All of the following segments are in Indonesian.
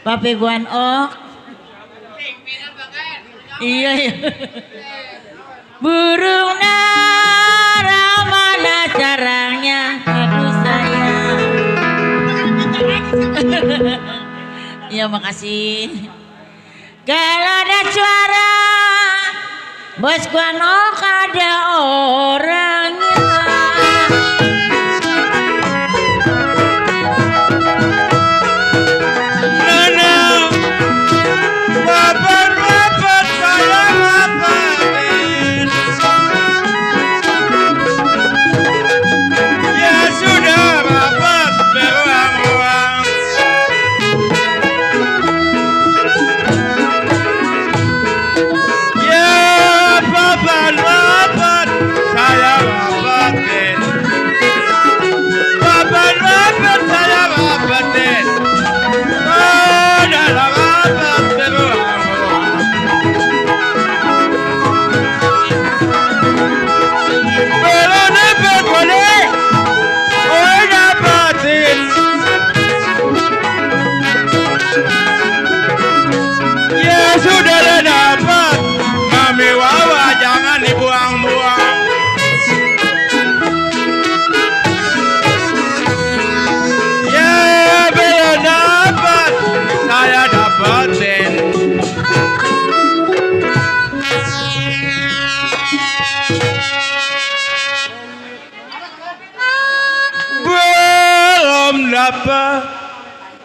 Papeguan ok. Iya ya. Burung nara mana caranya aduh sayang. Iya makasih. Kalau ada suara bos guanok ada orangnya.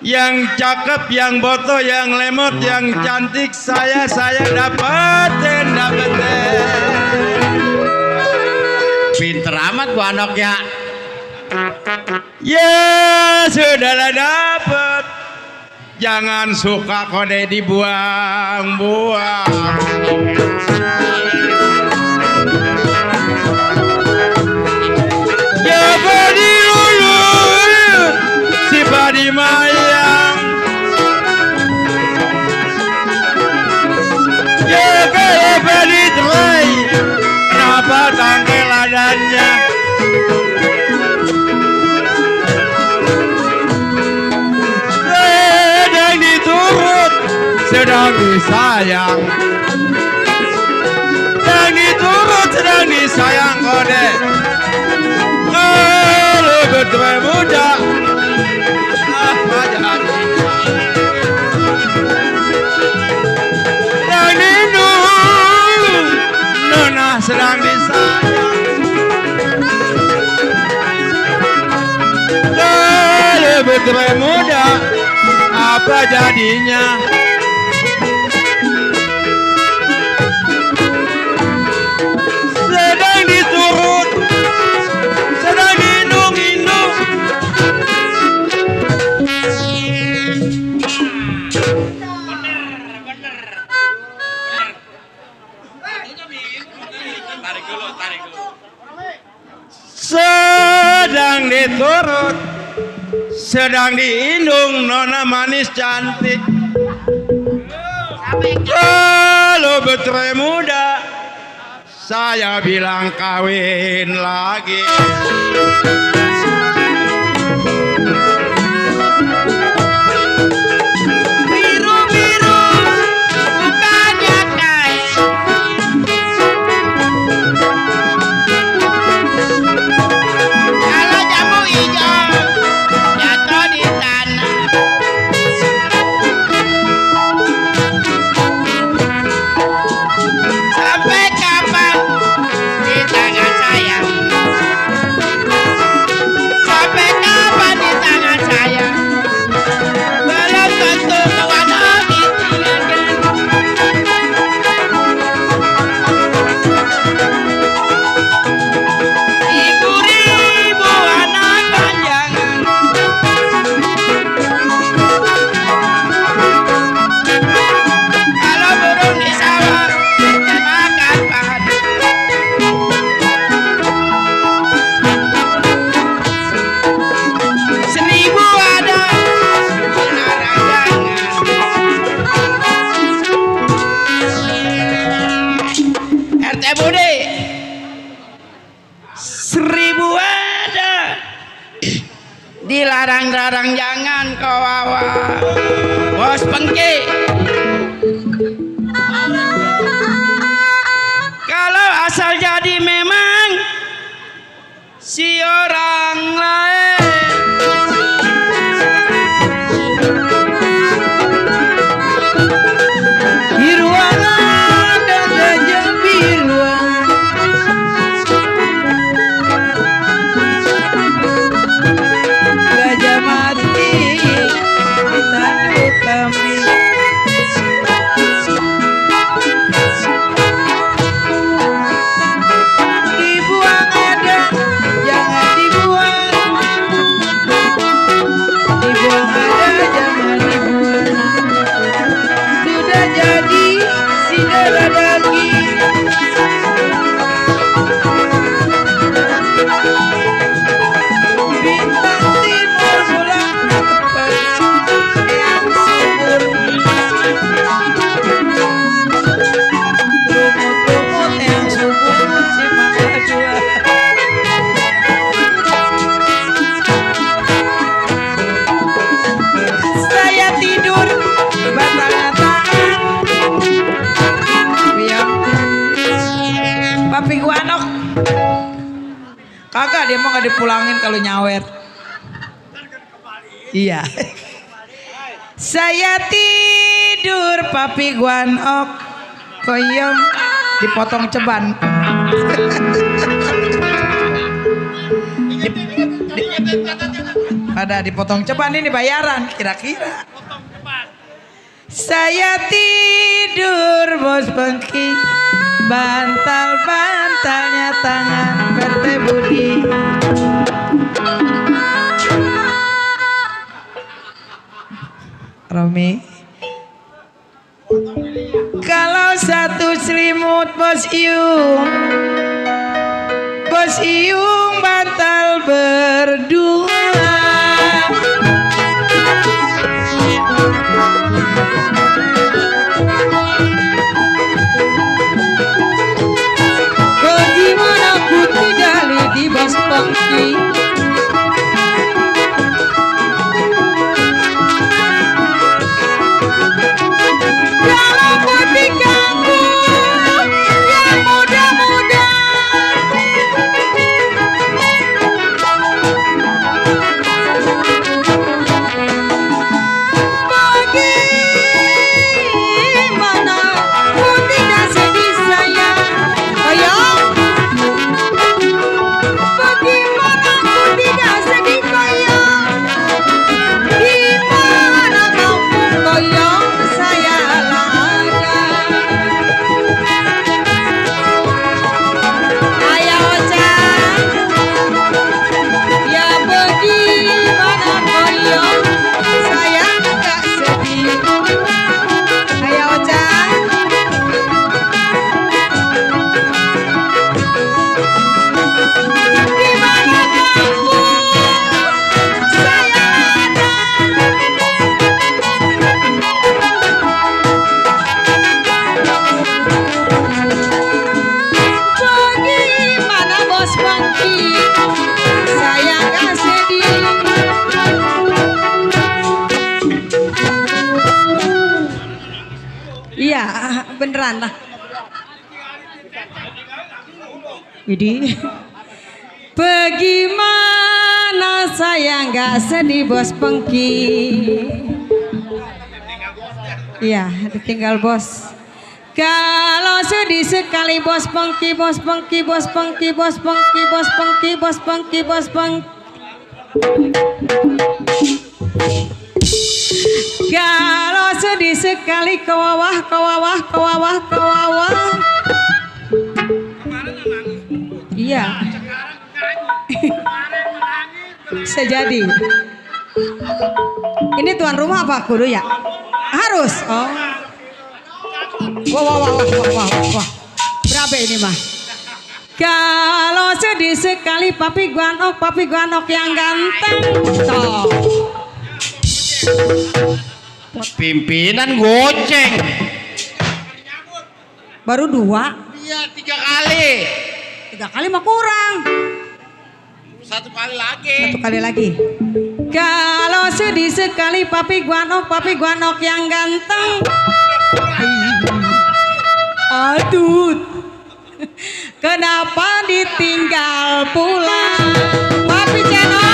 Yang cakep, yang botoh, yang lemot, yang cantik saya dapetin. Pinter amat gua anaknya. Ya sudahlah dapet. Jangan suka kode dibuang-buang. Ya badi lulu, si badi mayang. Ya kaya badi terai, kenapa tangkel adanya? Sedang diturut, sedang disayang. Sedang diturut, sedang disayang kode. Kalau betul muda, sedang dinung, nona sedang disayang. Kalau betul muda, apa jadinya? Sedang diturut, sedang dinung-inung. Tarik dulu. Sedang diturut, sedang diindung nona manis cantik. Kalau betre muda, saya bilang kawin lagi. Biru-biru bukannya kain, kalau jamu hijau jatuh di tanah. Sampai kapan di tangan saya? Sampai kapan di tangan saya? Belum tentu Tuhan ditinggalkan. Ibu ribu anak panjangan, kalau burung di sawah makan padi. Seribu ada dilarang jangan. RT Budi, seribu ada dilarang-larang jangan kau bawa. Bos Pengki, kalau asal jadi memang si orang lain. Biruan dan gajah biruan, Gajah mati di tanduk kambing. Dibuang ada, jangan dibuang. Dibuang ada, jangan dibuang. Sudah jadi si darah daging. Bintang timur bulan tepat yang subur. Lumut-lumut yang subur si mangga dua. Saya tidur batangan tangan. Biar papi gua anok. Kagak, dia mau gak dipulangin kalau nyawer. Iya. Saya tidur papi guanok koyong dipotong ceban. Pada dipotong ceban ini bayaran kira-kira. Saya tidur bos Pengki, bantal-bantalnya tangan RT Budi. Romi, kalau satu selimut bos Iung bantal berdua. Bagaimana ku tidak di bos Pengki. Kalau putih kamu yang muda-muda, sana. Widih. Bagaimana saya nggak sedih bos Pengki? Iya, ditinggal bos. Kalau sedih sekali bos Pengki, bos Pengki, bos Pengki, bos Pengki, bos Pengki, bos Pengki, bos Pengki. Kalau sedih sekali kawawah, kawawah, kawawah, kawawah. Iya. Sejadi. Ini tuan rumah apa kudu ya? Harus. Oh. Wah, wah, wah, wah, wah, wah, wah. Berapa ini mah? Kalau sedih sekali papi guanok yang ganteng. Toh. Pimpinan goceng. Baru 2. Iya 3 kali. 3 kali mah kurang. 1 kali lagi. 1 kali lagi. Kalau sedih sekali papi guanok yang ganteng. Aduh. Kenapa ditinggal pulang? Papi channel.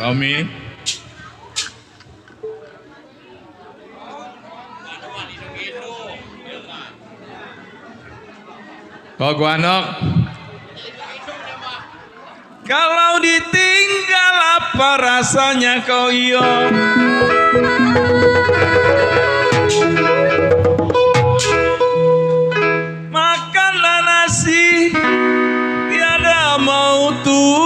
Romi. Kau guanok. Kalau ditinggal apa rasanya kau iyo? Makanlah nasi tiada mau tuh.